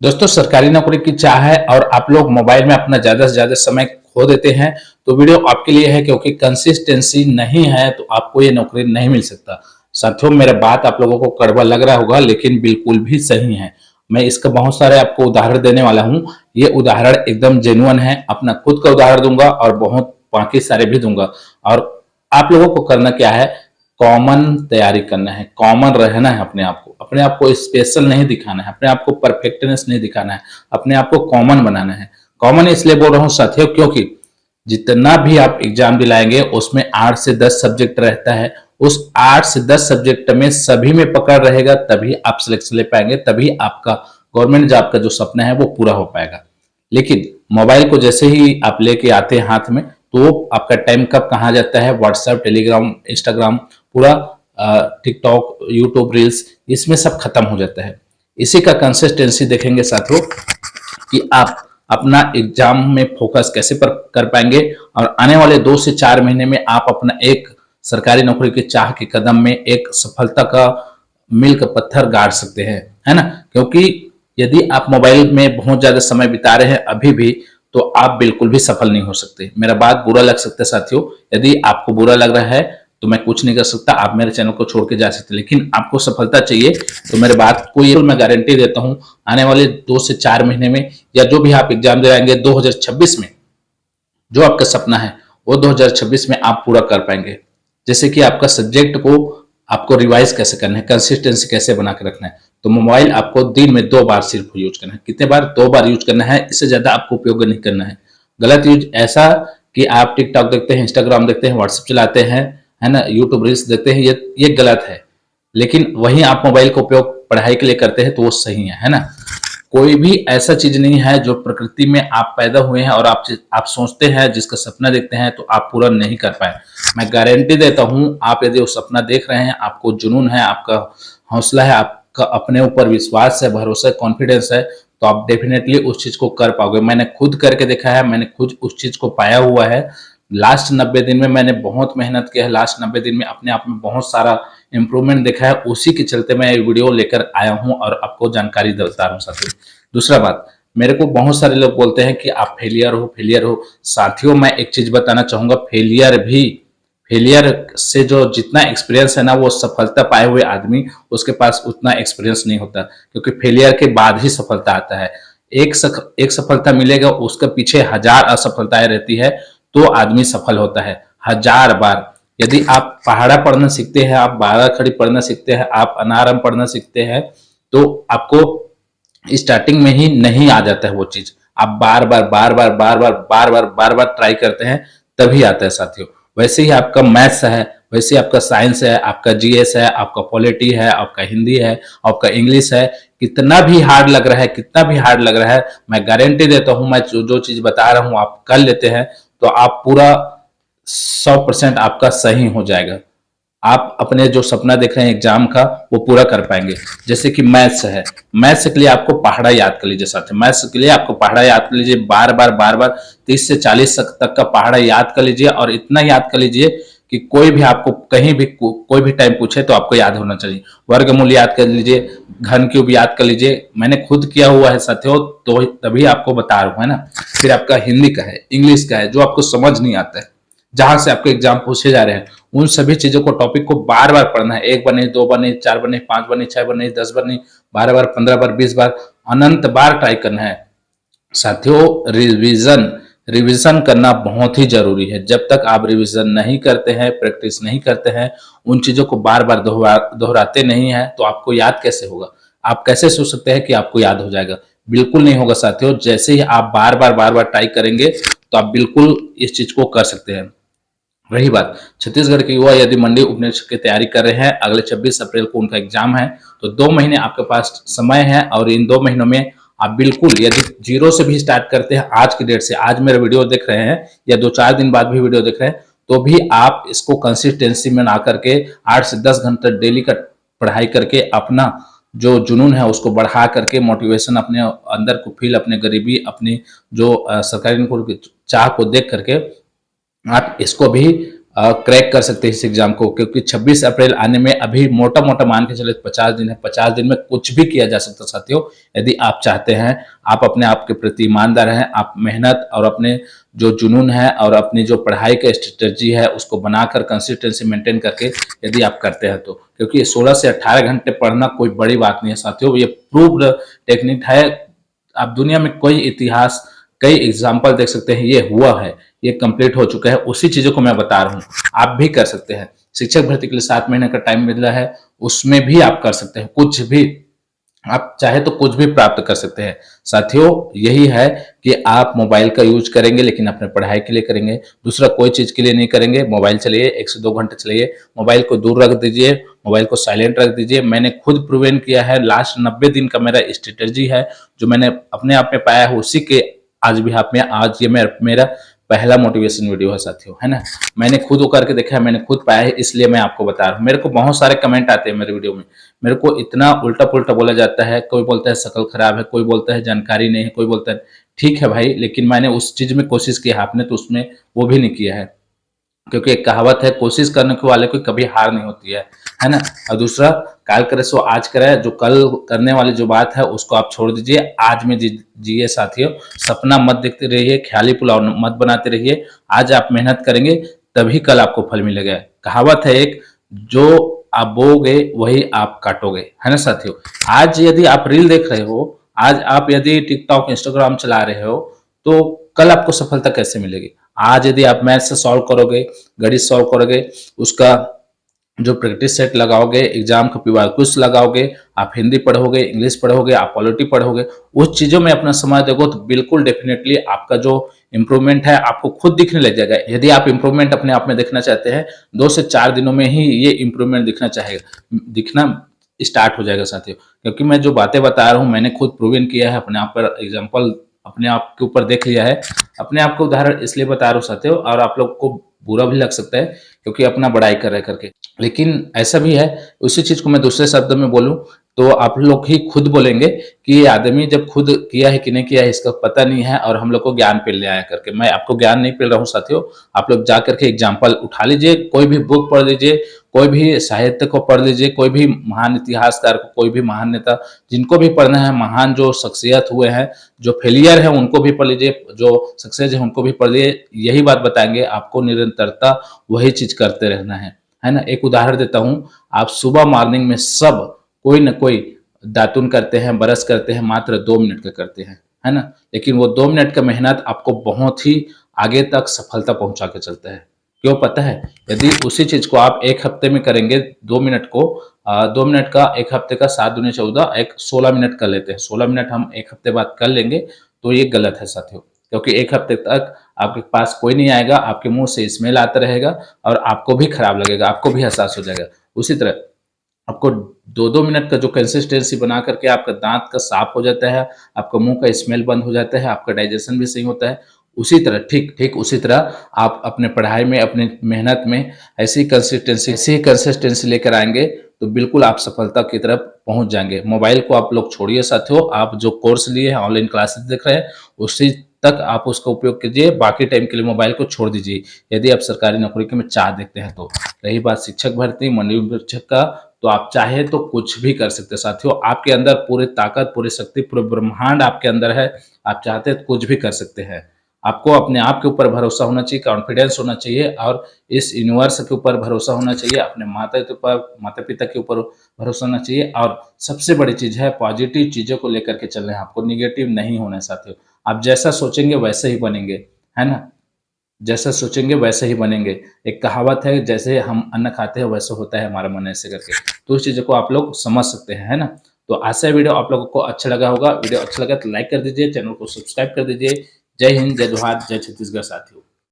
दोस्तों, सरकारी नौकरी की चाह है और आप लोग मोबाइल में अपना ज़्यादा से ज़्यादा समय खो देते हैं, तो वीडियो आपके लिए है क्योंकि कंसिस्टेंसी नहीं है तो आपको ये नौकरी नहीं मिल सकता। साथियों, मेरा बात आप लोगों को कड़वा लग रहा होगा लेकिन बिल्कुल भी सही है। मैं इसका बहुत सारे आपको उदाहरण देने वाला हूँ। ये उदाहरण एकदम जेन्युइन है। अपना खुद का उदाहरण दूंगा और बहुत बाकी सारे भी दूंगा। और आप लोगों को करना क्या है, कॉमन तैयारी करना है, कॉमन रहना है। अपने आप को स्पेशल नहीं दिखाना है, अपने आप को परफेक्टनेस नहीं दिखाना है, अपने आप को कॉमन बनाना है। कॉमन इसलिए बोल रहा हूँ साथियों क्योंकि जितना भी आप एग्जाम दिलाएंगे उसमें 8 से 10 सब्जेक्ट रहता है। उस 8 से 10 सब्जेक्ट में सभी में पकड़ रहेगा तभी आप सिलेक्शन ले पाएंगे, तभी आपका गवर्नमेंट जॉब का जो सपना है वो पूरा हो पाएगा। लेकिन मोबाइल को जैसे ही आप लेके आते हैं हाथ में, तो आपका टाइम कब कहाँ जाता है, व्हाट्सएप, टेलीग्राम, इंस्टाग्राम, पूरा टिकटॉक, यूट्यूब रील्स, इसमें सब खत्म हो जाता है। इसी का कंसिस्टेंसी देखेंगे साथियों कि आप अपना एग्जाम में फोकस कैसे कर पाएंगे और आने वाले 2 से 4 महीने में आप अपना एक सरकारी नौकरी की चाह के कदम में एक सफलता का मील का पत्थर गाड़ सकते हैं, है ना। क्योंकि यदि आप मोबाइल में बहुत ज्यादा समय बिता रहे हैं अभी भी, तो आप बिल्कुल भी सफल नहीं हो सकते। मेरा बात बुरा लग सकता है साथियों, यदि आपको बुरा लग रहा है तो मैं कुछ नहीं कर सकता, आप मेरे चैनल को छोड़ के जा सकते। लेकिन आपको सफलता चाहिए तो मेरे बात को ये मैं गारंटी देता हूं, आने वाले 2 से 4 महीने में या जो भी आप एग्जाम दे आएंगे 2026 में, जो आपका सपना है वो 2026 में आप पूरा कर पाएंगे। जैसे कि आपका सब्जेक्ट को आपको रिवाइज कैसे करना है, कंसिस्टेंसी कैसे बना के रखना है। तो मोबाइल आपको दिन में 2 बार सिर्फ यूज करना है। कितने बार? 2 बार यूज करना है, इससे ज्यादा आपको उपयोग नहीं करना है। गलत यूज ऐसा कि आप टिकटॉक देखते हैं, इंस्टाग्राम देखते हैं, व्हाट्सएप चलाते हैं, है ना, यूट्यूब रील्स देखते हैं, ये गलत है। लेकिन वहीं आप मोबाइल का उपयोग पढ़ाई के लिए करते हैं तो वो सही है ना। कोई भी ऐसा चीज नहीं है जो प्रकृति में आप पैदा हुए हैं और आप सोचते हैं, जिसका सपना देखते हैं तो आप पूरा नहीं कर पाए। मैं गारंटी देता हूं, आप यदि वो सपना देख रहे हैं, आपको जुनून है, आपका हौसला है, आपका अपने ऊपर विश्वास है, भरोसा है, कॉन्फिडेंस है, तो आप डेफिनेटली उस चीज को कर पाओगे। मैंने खुद करके देखा है, मैंने खुद उस चीज को पाया हुआ है। लास्ट 90 दिन में मैंने बहुत मेहनत किया है, लास्ट 90 दिन में अपने आप में बहुत सारा इंप्रूवमेंट देखा है। उसी के चलते मैं ये वीडियो लेकर आया हूं और आपको जानकारी देता रहा हूं साथियों। दूसरा बात, मेरे को बहुत सारे लोग बोलते हैं कि आप फेलियर हो, फेलियर हो। साथियों, मैं एक चीज बताना चाहूंगा, फेलियर से जो जितना एक्सपीरियंस है ना, वो सफलता पाए हुए आदमी उसके पास उतना एक्सपीरियंस नहीं होता, क्योंकि फेलियर के बाद ही सफलता आता है। एक सफलता मिलेगा, उसके पीछे 1000 असफलताएं रहती है, तो आदमी सफल होता है 1000 बार। यदि आप पहाड़ा पढ़ना सीखते हैं, आप 12 खड़ी पढ़ना सीखते हैं, आप अनारम पढ़ना सीखते हैं, तो आपको स्टार्टिंग में ही नहीं आ जाता है वो चीज। आप बार बार ट्राई करते हैं तभी आता है साथियों। वैसे ही आपका मैथ्स है, वैसे ही आपका साइंस है, आपका जीएस है, आपका पॉलिटी है, आपका हिंदी है, आपका इंग्लिश है। कितना भी हार्ड लग रहा है, कितना भी हार्ड लग रहा है, मैं गारंटी देता हूं, मैं जो चीज बता रहा हूं आप कर लेते हैं तो आप पूरा 100% आपका सही हो जाएगा। आप अपने जो सपना देख रहे हैं एग्जाम का, वो पूरा कर पाएंगे। जैसे कि मैथ्स है, मैथ्स के लिए आपको पहाड़ा याद कर लीजिए साथियों। मैथ्स के लिए आपको पहाड़ा याद कर लीजिए, बार बार 30 से 40 तक का पहाड़ा याद कर लीजिए। और इतना याद कर लीजिए कि कोई भी आपको कहीं भी कोई भी टाइम पूछे तो आपको याद होना चाहिए। वर्गमूल याद कर लीजिए, घन क्यूब याद कर लीजिए। मैंने खुद किया हुआ है साथियों, तो तभी आपको बता रहा हूं, है ना। फिर आपका हिंदी का है, इंग्लिश का है, जो आपको समझ नहीं आता है, जहां से आपके एग्जाम पूछे जा रहे हैं, उन सभी चीजों को, टॉपिक को बार बार पढ़ना है। 1 बार नहीं, 2 बार नहीं, 4 बार नहीं, 5 बार नहीं, 6 बार नहीं, 10 बार नहीं, 12 बार, 15 बार, 20 बार, अनंत बार ट्राई करना है साथियों। रिवीजन करना बहुत ही जरूरी है। जब तक आप रिवीजन नहीं करते हैं, प्रैक्टिस नहीं करते हैं, उन चीजों को बार बार दोहराते नहीं है, तो आपको याद कैसे होगा। आप कैसे सोच सकते हैं कि आपको याद हो जाएगा? बिल्कुल नहीं होगा साथियों। जैसे ही आप बार बार ट्राई करेंगे तो आप बिल्कुल इस चीज को कर सकते हैं। रही बात छत्तीसगढ़ के युवा यदि मंडी उपनिरीक्षक की तैयारी कर रहे हैं, अगले 26 अप्रैल को उनका एग्जाम है, तो 2 महीने आपके पास समय है। और इन 2 महीनों में आप बिल्कुल, यदि जीरो से भी स्टार्ट करते हैं आज की डेट से, आज मेरा वीडियो देख रहे हैं या 2-4 दिन बाद भी वीडियो देख रहे हैं, तो भी आप इसको कंसिस्टेंसी में ना करके 8 से 10 घंटे डेली का पढ़ाई करके अपना जो जुनून है उसको बढ़ा करके, मोटिवेशन अपने अंदर को फील, अपने गरीबी, अपनी जो सरकारी नौकरी की चाह को देख करके आप इसको भी क्रैक कर सकते हैं इस एग्जाम को, क्योंकि 26 अप्रैल आने में अभी मोटा मोटा मान के चले 50 दिन है। 50 दिन में कुछ भी किया जा सकता है साथियों, यदि आप चाहते हैं, आप अपने आप के प्रति ईमानदार हैं, आप मेहनत और अपने जो जुनून है और अपनी जो पढ़ाई का स्ट्रेटजी है उसको बनाकर कंसिस्टेंसी मेंटेन करके यदि आप करते हैं तो, क्योंकि 16 से 18 घंटे पढ़ना कोई बड़ी बात नहीं है साथियों, ये प्रूव्ड टेक्निक है। आप दुनिया में कोई इतिहास, कई एग्जाम्पल देख सकते हैं, ये हुआ है, ये कंप्लीट हो चुका है। उसी चीजों को मैं बता रहा हूँ, आप भी कर सकते हैं। शिक्षक भर्ती के लिए 7 महीने का टाइम मिल रहा है, उसमें भी आप कर सकते हैं, कुछ भी आप चाहे तो कुछ भी प्राप्त कर सकते हैं साथियों। यही है कि आप मोबाइल का यूज करेंगे लेकिन अपने पढ़ाई के लिए करेंगे, दूसरा कोई चीज के लिए नहीं करेंगे। मोबाइल चलिए 1 से 2 घंटे चलिए, मोबाइल को दूर रख दीजिए, मोबाइल को साइलेंट रख दीजिए। मैंने खुद प्रूवन किया है, लास्ट 90 दिन का मेरा स्ट्रेटजी है जो मैंने अपने आप में पाया है, उसी के आज भी आप में, आज ये मेरा पहला मोटिवेशन वीडियो है साथियों, है ना। मैंने खुद वो करके देखा है, मैंने खुद पाया है, इसलिए मैं आपको बता रहा हूँ। मेरे को बहुत सारे कमेंट आते हैं मेरे वीडियो में, मेरे को इतना उल्टा पुल्टा बोला जाता है, कोई बोलता है शक्ल खराब है, कोई बोलता है जानकारी नहीं है, कोई बोलता है ठीक है भाई, लेकिन मैंने उस चीज में कोशिश की है, आपने तो उसमें वो भी नहीं किया है, क्योंकि एक कहावत है, कोशिश करने के वाले को कभी हार नहीं होती है ना। और दूसरा, काल करे सो आज करे, जो कल करने वाली जो बात है उसको आप छोड़ दीजिए, आज में जिए साथियों। सपना मत देखते रहिए, ख्याली पुलाव मत बनाते रहिए। आज आप मेहनत करेंगे तभी कल आपको फल मिलेगा। कहावत है एक, जो आप बोगे वही आप काटोगे, है ना साथियों। आज यदि आप रील देख रहे हो, आज आप यदि टिकटॉक इंस्टाग्राम चला रहे हो, तो कल आपको सफलता कैसे मिलेगी। आज यदि आप मैथ से सॉल्व करोगे, गणित सॉल्व करोगे, उसका जो प्रैक्टिस सेट लगाओगे, एग्जाम का पीवार क्विज लगाओगे, आप हिंदी पढ़ोगे, इंग्लिश पढ़ोगे, आप पॉलिटी पढ़ोगे, उस चीजों में अपना समय दोगे तो बिल्कुल डेफिनेटली आपका जो इंप्रूवमेंट है आपको खुद दिखने लग जाएगा। यदि आप इंप्रूवमेंट अपने आप में देखना चाहते हैं, 2 से 4 दिनों में ही ये इंप्रूवमेंट दिखना स्टार्ट हो जाएगा साथियों। क्योंकि मैं जो बातें बता रहा हूँ मैंने खुद प्रूवन किया है, अपने आप पर एग्जाम्पल अपने आप के ऊपर देख लिया है, अपने आप को उदाहरण इसलिए बता रहा हूँ साथियों। और आप लोग को बुरा भी लग सकता है क्योंकि अपना बड़ाई कर रहे करके, लेकिन ऐसा भी है। उसी चीज को मैं दूसरे शब्द में बोलूं तो आप लोग ही खुद बोलेंगे कि ये आदमी जब खुद किया है कि नहीं किया है इसका पता नहीं है, और हम लोग को ज्ञान पिल ले आया करके। मैं आपको ज्ञान नहीं पिल रहा हूँ साथियों, आप लोग जा करके एग्जाम्पल उठा लीजिए, कोई भी बुक पढ़ लीजिए, कोई भी साहित्य को पढ़ लीजिए, कोई भी महान इतिहासकार को, कोई भी महान नेता, जिनको भी पढ़ना है, महान जो शख्सियत हुए हैं, जो फेलियर है उनको भी पढ़ लीजिए, जो सक्सेस है उनको भी पढ़ लीजिए। यही बात बताएंगे आपको, निरंतरता वही चीज करते रहना है ना। एक उदाहरण देता हूं, आप सुबह मॉर्निंग में सब कोई ना कोई दातुन करते हैं, ब्रश करते हैं, मात्र 2 मिनट का करते हैं, है ना। लेकिन वो 2 मिनट का मेहनत आपको बहुत ही आगे तक सफलता पहुंचा के चलता है। क्यों पता है? यदि उसी चीज को आप 1 हफ्ते में करेंगे, 2 मिनट को 2 मिनट का 1 हफ्ते का 7 दूनी 14, एक 16 मिनट कर लेते हैं, 16 मिनट हम 1 हफ्ते बाद कर लेंगे, तो ये गलत है साथियों। क्योंकि 1 हफ्ते तक आपके पास कोई नहीं आएगा, आपके मुंह से स्मेल आता रहेगा और आपको भी खराब लगेगा, आपको भी एहसास हो जाएगा। उसी तरह आपको 2-2 मिनट का जो कंसिस्टेंसी बना करके आपका दांत का साफ हो जाता है, आपका मुंह का स्मेल बंद हो जाता है, आपका डाइजेशन भी सही होता है। उसी तरह ठीक उसी तरह आप अपने पढ़ाई में, अपने मेहनत में ऐसी कंसिस्टेंसी लेकर आएंगे तो बिल्कुल आप सफलता की तरफ पहुंच जाएंगे। मोबाइल को आप लोग छोड़िए साथियों, आप जो कोर्स लिए हैं, ऑनलाइन क्लासेस देख रहे हैं, उसी तक आप उसका उपयोग कीजिए, बाकी टाइम के लिए मोबाइल को छोड़ दीजिए, यदि आप सरकारी नौकरी के में चाह देखते हैं तो। रही बात शिक्षक भर्ती, मनोविक्षक का, तो आप चाहे तो कुछ भी कर सकते हैं साथियों। आपके अंदर पूरी ताकत, पूरी शक्ति, पूरे ब्रह्मांड आपके अंदर है, आप चाहते हैं तो कुछ भी कर सकते हैं। आपको अपने आप के ऊपर भरोसा होना चाहिए, कॉन्फिडेंस होना चाहिए, और इस यूनिवर्स के ऊपर भरोसा होना चाहिए, अपने माता पिता के ऊपर भरोसा होना चाहिए। और सबसे बड़ी चीज है, पॉजिटिव चीजों को लेकर के चलना है आपको, निगेटिव नहीं होना है साथियों। आप जैसा सोचेंगे वैसे ही बनेंगे, है ना। जैसा सोचेंगे वैसे ही बनेंगे। एक कहावत है, जैसे हम अन्न खाते हैं वैसे होता है हमारा मन, ऐसे करके। तो इस चीजों को आप लोग समझ सकते हैं, है ना। तो आशा है वीडियो आप लोगों को अच्छा लगा होगा। वीडियो अच्छा लगा तो लाइक कर दीजिए, चैनल को सब्सक्राइब कर दीजिए। जय हिंद, जय जोहार, जय छत्तीसगढ़ साथियों।